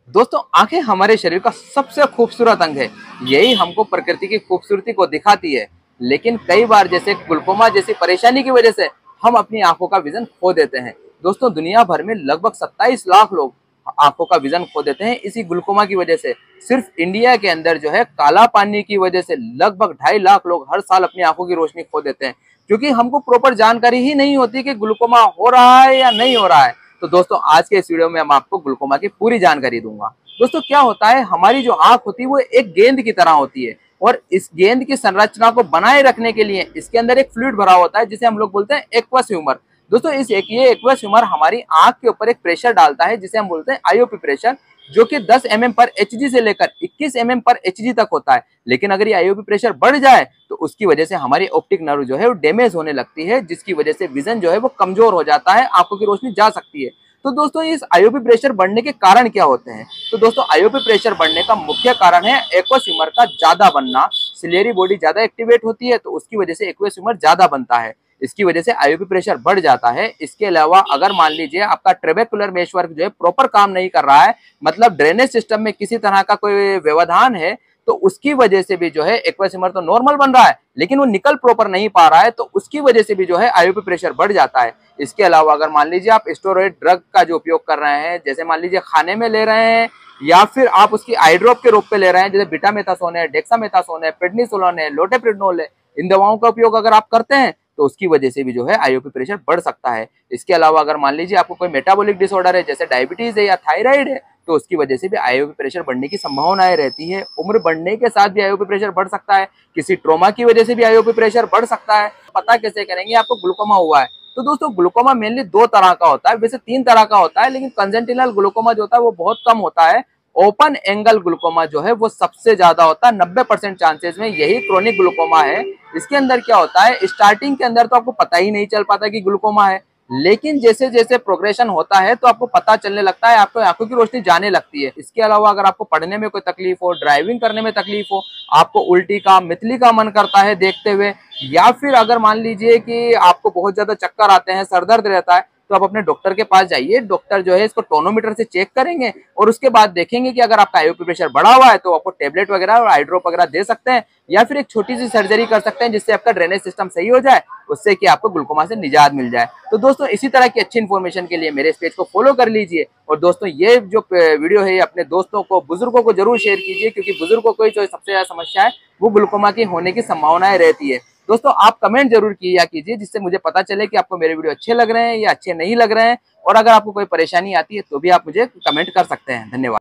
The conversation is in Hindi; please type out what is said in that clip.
दोस्तों आंखें हमारे शरीर का सबसे खूबसूरत अंग है। यही हमको प्रकृति की खूबसूरती को दिखाती है। लेकिन कई बार जैसे ग्लूकोमा जैसी परेशानी की वजह से हम अपनी आंखों का विजन खो देते हैं। दोस्तों दुनिया भर में लगभग 27 लाख लोग आंखों का विजन खो देते हैं इसी ग्लूकोमा की वजह से। सिर्फ इंडिया के अंदर जो है काला पानी की वजह से लगभग 2.5 लाख लोग हर साल अपनी आंखों की रोशनी खो देते हैं, क्योंकि हमको प्रॉपर जानकारी ही नहीं होती कि ग्लूकोमा हो रहा है या नहीं हो रहा है। तो दोस्तों आज के इस वीडियो में हम आपको ग्लूकोमा की पूरी जानकारी दूंगा। दोस्तों क्या होता है, हमारी जो आंख होती है वो एक गेंद की तरह होती है, और इस गेंद की संरचना को बनाए रखने के लिए इसके अंदर एक फ्लूइड भरा होता है जिसे हम लोग बोलते हैं एक्वस ह्यूमर। दोस्तों ये एक्वस ह्यूमर हमारी आंख के ऊपर एक प्रेशर डालता है जिसे हम बोलते हैं आईओपी प्रेशर, जो कि 10 mm पर एचजी से लेकर 21 mm पर एचजी तक होता है। लेकिन अगर ये आईओपी प्रेशर बढ़ जाए तो उसकी वजह से हमारी ऑप्टिक नर्व जो है वो डैमेज होने लगती है, जिसकी वजह से विजन जो है वो कमजोर हो जाता है, आंखों की रोशनी जा सकती है। तो दोस्तों इस आईओपी प्रेशर बढ़ने के कारण क्या होते हैं? तो दोस्तों आईओपी प्रेशर बढ़ने का मुख्य कारण है एक्वस ह्यूमर का ज्यादा बनना। सिलियरी बॉडी ज्यादा एक्टिवेट होती है तो उसकी वजह से एक्वस ह्यूमर ज्यादा बनता है, इसकी वजह से आईओपी प्रेशर बढ़ जाता है। इसके अलावा अगर मान लीजिए आपका ट्रेबेकुलर मेशवर्क जो है प्रॉपर काम नहीं कर रहा है, मतलब ड्रेनेज सिस्टम में किसी तरह का कोई व्यवधान है, तो उसकी वजह से भी जो है एक्वस ह्यूमर तो नॉर्मल बन रहा है लेकिन वो निकल प्रॉपर नहीं पा रहा है, तो उसकी वजह से भी जो है आईओपी प्रेशर बढ़ जाता है। इसके अलावा अगर मान लीजिए आप स्टेरॉइड ड्रग का जो उपयोग कर रहे हैं, जैसे मान लीजिए खाने में ले रहे हैं या फिर आप उसकी आई ड्रॉप के रूप में ले रहे हैं, जैसे बीटामेथासोन है, डेक्सामेथासोन है, प्रेडनिसोलोन है, लोटेप्रिडोल है, इन दवाओं का उपयोग अगर आप करते हैं तो उसकी वजह से भी जो है आईओपी प्रेशर बढ़ सकता है। इसके अलावा अगर मान लीजिए आपको कोई मेटाबॉलिक डिसऑर्डर है, जैसे डायबिटीज है या थायराइड है, तो उसकी वजह से भी आईओपी प्रेशर बढ़ने की संभावनाएं रहती है। उम्र बढ़ने के साथ भी आईओपी प्रेशर बढ़ सकता है, किसी ट्रॉमा की वजह से भी आईओपी प्रेशर बढ़ सकता है। पता कैसे करेंगे आपको ग्लूकोमा हुआ है? तो दोस्तों ग्लूकोमा मेनली 2 तरह का होता है, वैसे 3 तरह का होता है, लेकिन कंजेंटिनल ग्लूकोमा जो होता है वो बहुत कम होता है। ओपन एंगल ग्लूकोमा जो है वो सबसे ज्यादा होता है, 90% चांसेस में यही क्रोनिक ग्लूकोमा है। इसके अंदर क्या होता है, स्टार्टिंग के अंदर तो आपको पता ही नहीं चल पाता कि ग्लूकोमा है, लेकिन जैसे जैसे प्रोग्रेशन होता है तो आपको पता चलने लगता है, आपको आंखों की रोशनी जाने लगती है। इसके अलावा अगर आपको पढ़ने में कोई तकलीफ हो, ड्राइविंग करने में तकलीफ हो, आपको उल्टी का मितली का मन करता है देखते हुए, या फिर अगर मान लीजिए कि आपको बहुत ज्यादा चक्कर आते हैं, सर दर्द रहता है, तो आप अपने डॉक्टर के पास जाइए। डॉक्टर जो है इसको टोनोमीटर से चेक करेंगे और उसके बाद देखेंगे कि अगर आपका आईओपी प्रेशर बढ़ा हुआ है तो आपको टेबलेट वगैरह और आई ड्रॉप वगैरह दे सकते हैं, या फिर एक छोटी सी सर्जरी कर सकते हैं जिससे आपका ड्रेनेज सिस्टम सही हो जाए, उससे कि आपको ग्लूकोमा से निजात मिल जाए। तो दोस्तों इसी तरह की अच्छी इन्फॉर्मेशन के लिए मेरे इस पेज को फॉलो कर लीजिए, और दोस्तों ये जो वीडियो है अपने दोस्तों को, बुजुर्गों को जरूर शेयर कीजिए, क्योंकि बुजुर्गों को जो सबसे ज्यादा समस्या है वो ग्लूकोमा की होने की संभावनाएं रहती है। दोस्तों आप कमेंट जरूर किया कीजिए, जिससे मुझे पता चले कि आपको मेरे वीडियो अच्छे लग रहे हैं या अच्छे नहीं लग रहे हैं, और अगर आपको कोई परेशानी आती है तो भी आप मुझे कमेंट कर सकते हैं। धन्यवाद।